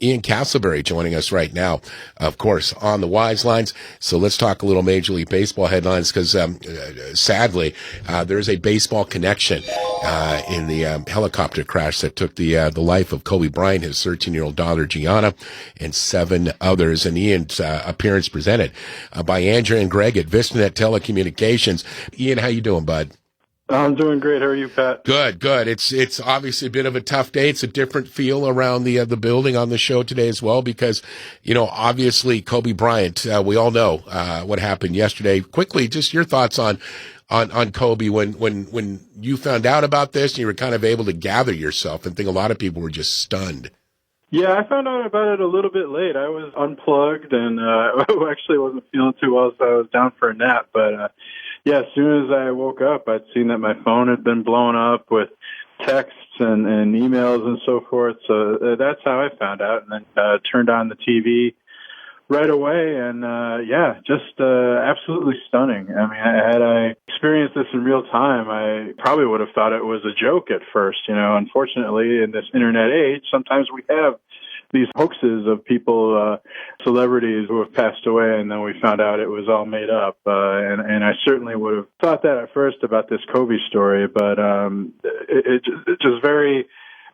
Ian Casselberry joining us right now, of course, on the Wise Lines. So let's talk a little Major League Baseball headlines because, sadly, there's a baseball connection in the helicopter crash that took the life of Kobe Bryant, his 13-year-old daughter, Gianna, and 7 others. And Ian's appearance presented by Andrew and Greg at VistaNet Telecommunications. Ian, how you doing, bud? I'm doing great. How are you, Pat? Good. It's obviously a bit of a tough day. It's a different feel around the building on the show today as well because, obviously Kobe Bryant, we all know what happened yesterday. Quickly, just your thoughts on Kobe when you found out about this and you were kind of able to gather yourself. And I think a lot of people were just stunned. Yeah, I found out about it a little bit late. I was unplugged and actually wasn't feeling too well, so I was down for a nap. But yeah, as soon as I woke up, I'd seen that my phone had been blown up with texts and emails and so forth. So that's how I found out, and then turned on the TV right away. And just absolutely stunning. I mean, had I experienced this in real time, I probably would have thought it was a joke at first. Unfortunately, in this internet age, sometimes we have these hoaxes of people, celebrities who have passed away, and then we found out it was all made up. And I certainly would have thought that at first about this Kobe story, but it's just very,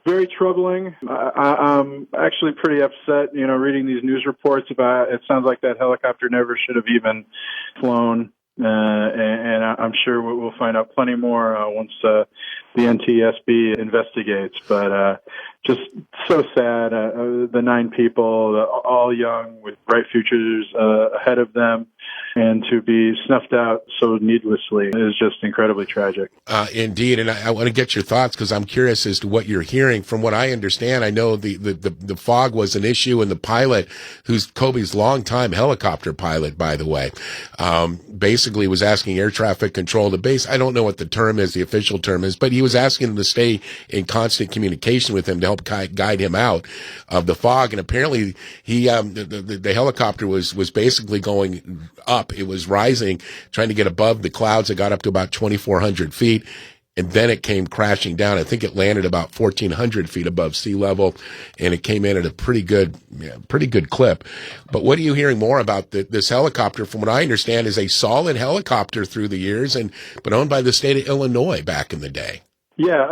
very troubling. I'm actually pretty upset, reading these news reports about it. Sounds like that helicopter never should have even flown. And I'm sure we'll find out plenty more once the NTSB investigates. But just so sad. The 9 people, all young with bright futures ahead of them, and to be snuffed out so needlessly is just incredibly tragic. Indeed, and I want to get your thoughts because I'm curious as to what you're hearing. From what I understand, I know the fog was an issue, and the pilot, who's Kobe's longtime helicopter pilot, by the way, basically was asking air traffic control to base. I don't know what the term is, the official term is, but he was asking them to stay in constant communication with him to help guide him out of the fog. And apparently, the helicopter was basically going up. It was rising, trying to get above the clouds. It got up to about 2,400 feet, and then it came crashing down. I think it landed about 1,400 feet above sea level, and it came in at a pretty good clip. But what are you hearing more about this helicopter? From what I understand, is a solid helicopter through the years, but owned by the state of Illinois back in the day. Yeah,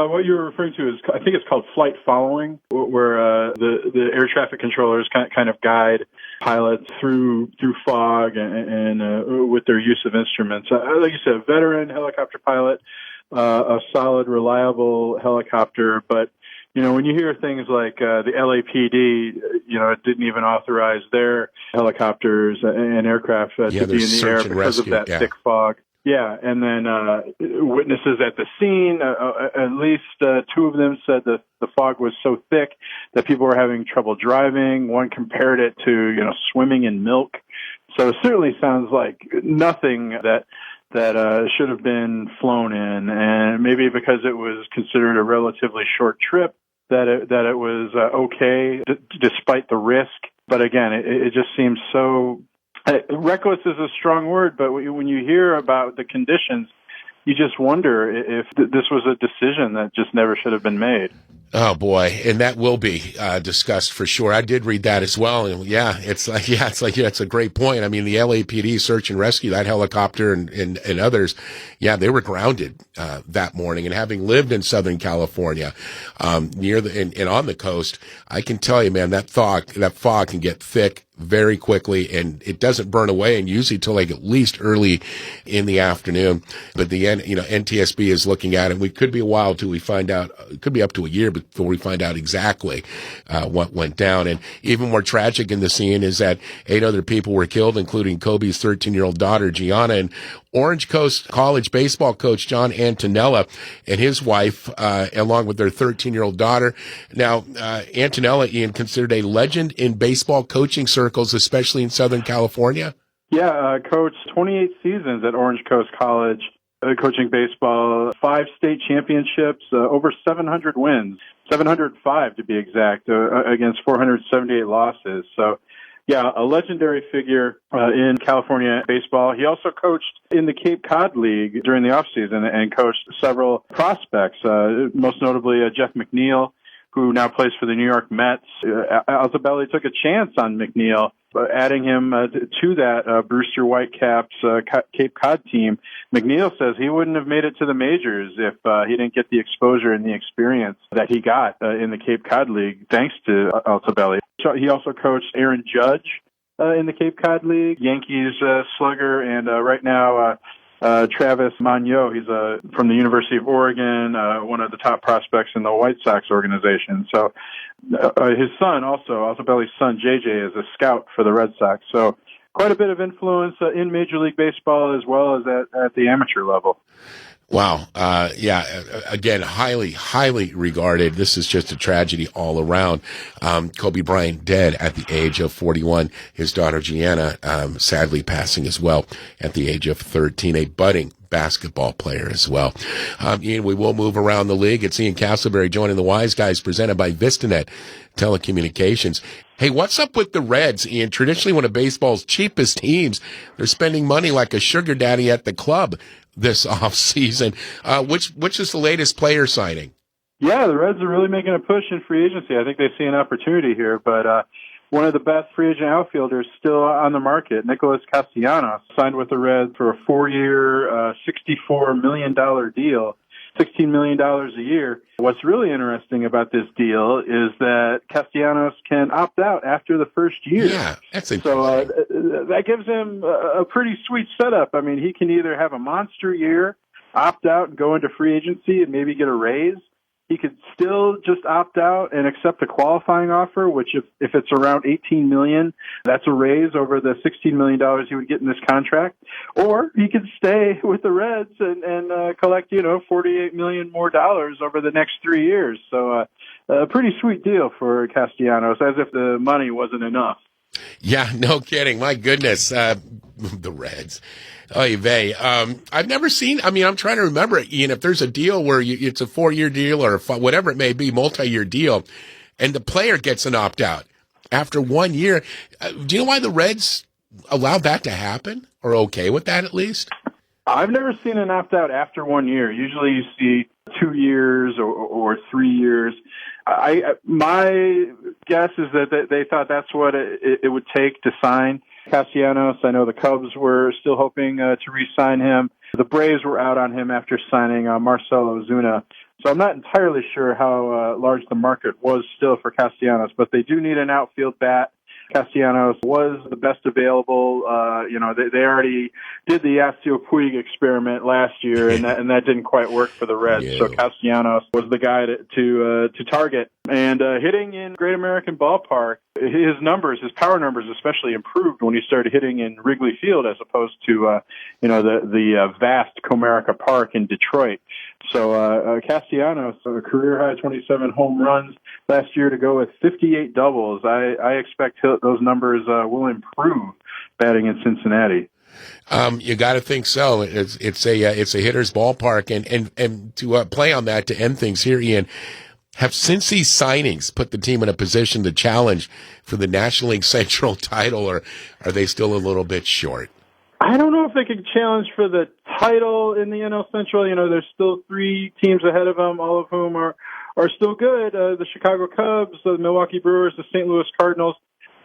what you're referring to is, I think it's called flight following, where the air traffic controllers kind of guide pilots through fog and with their use of instruments. Like you said, a veteran helicopter pilot, a solid, reliable helicopter. But when you hear things like the LAPD, it didn't even authorize their helicopters and aircraft to be in the air because of that thick fog. Yeah, and then witnesses at the scene, at least 2 of them said that the fog was so thick that people were having trouble driving. One compared it to, swimming in milk. So it certainly sounds like nothing that should have been flown in. And maybe because it was considered a relatively short trip, that it was okay despite the risk. But again, it just seems so. Reckless is a strong word, but when you hear about the conditions, you just wonder if this was a decision that just never should have been made. Oh boy, and that will be discussed for sure. I did read that as well, and it's a great point. I mean, the LAPD search and rescue, that helicopter and others, they were grounded that morning. And having lived in Southern California, near and on the coast, I can tell you, man, that fog can get thick very quickly, and it doesn't burn away, and usually till like at least early in the afternoon. But the NTSB is looking at it. We could be a while till we find out. It could be up to a year before we find out exactly what went down. And even more tragic in the scene is that 8 other people were killed, including Kobe's 13-year-old daughter Gianna, and Orange Coast College baseball coach John Antonella and his wife, along with their 13-year-old daughter. Now, Antonella, Ian, considered a legend in baseball coaching circles, especially in Southern California. Yeah, coached 28 seasons at Orange Coast College, coaching baseball, 5 state championships, over 700 wins, 705 to be exact, against 478 losses. So, yeah, a legendary figure in California baseball. He also coached in the Cape Cod League during the offseason and coached several prospects, most notably Jeff McNeil, who now plays for the New York Mets. Altobelli took a chance on McNeil, adding him to that Brewster Whitecaps Cape Cod team. McNeil says he wouldn't have made it to the majors if he didn't get the exposure and the experience that he got in the Cape Cod League, thanks to Altobelli. So he also coached Aaron Judge in the Cape Cod League, Yankees slugger, and right now Travis Monyo. He's from the University of Oregon, one of the top prospects in the White Sox organization. So his son, also Altobelli's son, JJ, is a scout for the Red Sox. So quite a bit of influence in Major League Baseball as well as at the amateur level. Wow. Again, highly, highly regarded. This is just a tragedy all around. Kobe Bryant dead at the age of 41. His daughter, Gianna, sadly passing as well at the age of 13, a budding basketball player as well. Ian, we will move around the league. It's Ian Casselberry joining the Wise Guys, presented by VistaNet Telecommunications. Hey, what's up with the Reds, Ian? Traditionally, one of baseball's cheapest teams, they're spending money like a sugar daddy at the club this offseason. Which is the latest player signing? Yeah, the Reds are really making a push in free agency. I think they see an opportunity here, but one of the best free agent outfielders still on the market, Nicholas Castellanos, signed with the Reds for a 4-year, $64 million deal, $16 million a year. What's really interesting about this deal is that Castellanos can opt out after the first year. Yeah, that's so that gives him a pretty sweet setup. I mean, he can either have a monster year, opt out and go into free agency and maybe get a raise. He could still just opt out and accept a qualifying offer, which if it's around $18 million, that's a raise over the $16 million he would get in this contract. Or he could stay with the Reds and collect, $48 million more over the next 3 years. So a pretty sweet deal for Castellanos, as if the money wasn't enough. Yeah, no kidding. My goodness. The Reds. Oy vey. I've never seen, I'm trying to remember, Ian, if there's a deal where it's a 4-year deal or whatever it may be, multi-year deal, and the player gets an opt-out after 1 year. Do you know why the Reds allowed that to happen, or okay with that at least? I've never seen an opt-out after 1 year. Usually you see 2 years or 3 years. My guess is that they thought that's what it would take to sign Castellanos. I know the Cubs were still hoping to re-sign him. The Braves were out on him after signing Marcell Ozuna. So I'm not entirely sure how large the market was still for Castellanos, but they do need an outfield bat. Castellanos was the best available. They already did the Yasiel Puig experiment last year, and that didn't quite work for the Reds. Yeah. So Castellanos was the guy to target. And hitting in Great American Ballpark, his power numbers especially improved when he started hitting in Wrigley Field as opposed to the vast Comerica Park in Detroit. So Castellanos, a career high 27 home runs last year to go with 58 doubles. I expect those numbers will improve batting in Cincinnati. You got to think so. It's a hitter's ballpark, and to play on that to end things here, Ian. Have Cincy's signings put the team in a position to challenge for the National League Central title, or are they still a little bit short? I don't know if they could challenge for the title in the NL Central. There's still 3 teams ahead of them, all of whom are still good. The Chicago Cubs, the Milwaukee Brewers, the St. Louis Cardinals.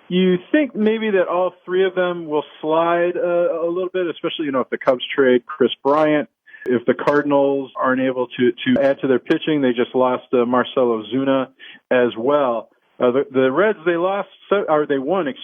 You think maybe that all 3 of them will slide a little bit, especially, if the Cubs trade Chris Bryant. If the Cardinals aren't able to add to their pitching, they just lost Marcell Ozuna as well. The Reds, they won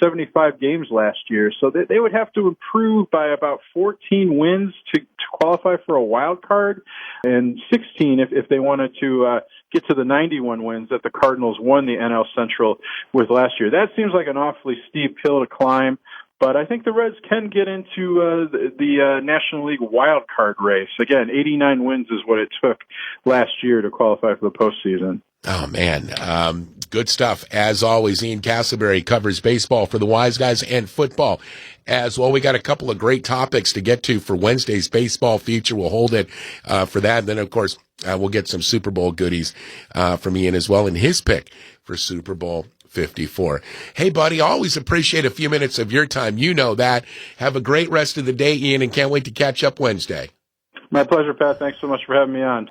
75 games last year. So they would have to improve by about 14 wins to qualify for a wild card, and 16 if they wanted to get to the 91 wins that the Cardinals won the NL Central with last year. That seems like an awfully steep hill to climb. But I think the Reds can get into the National League wild card race. Again, 89 wins is what it took last year to qualify for the postseason. Oh, man. Good stuff. As always, Ian Casselberry covers baseball for the Wise Guys and football as well. We got a couple of great topics to get to for Wednesday's baseball feature. We'll hold it for that. And then, of course, we'll get some Super Bowl goodies from Ian as well in his pick for Super Bowl 54. Hey, buddy, always appreciate a few minutes of your time. You know that. Have a great rest of the day, Ian, and can't wait to catch up Wednesday. My pleasure, Pat. Thanks so much for having me on.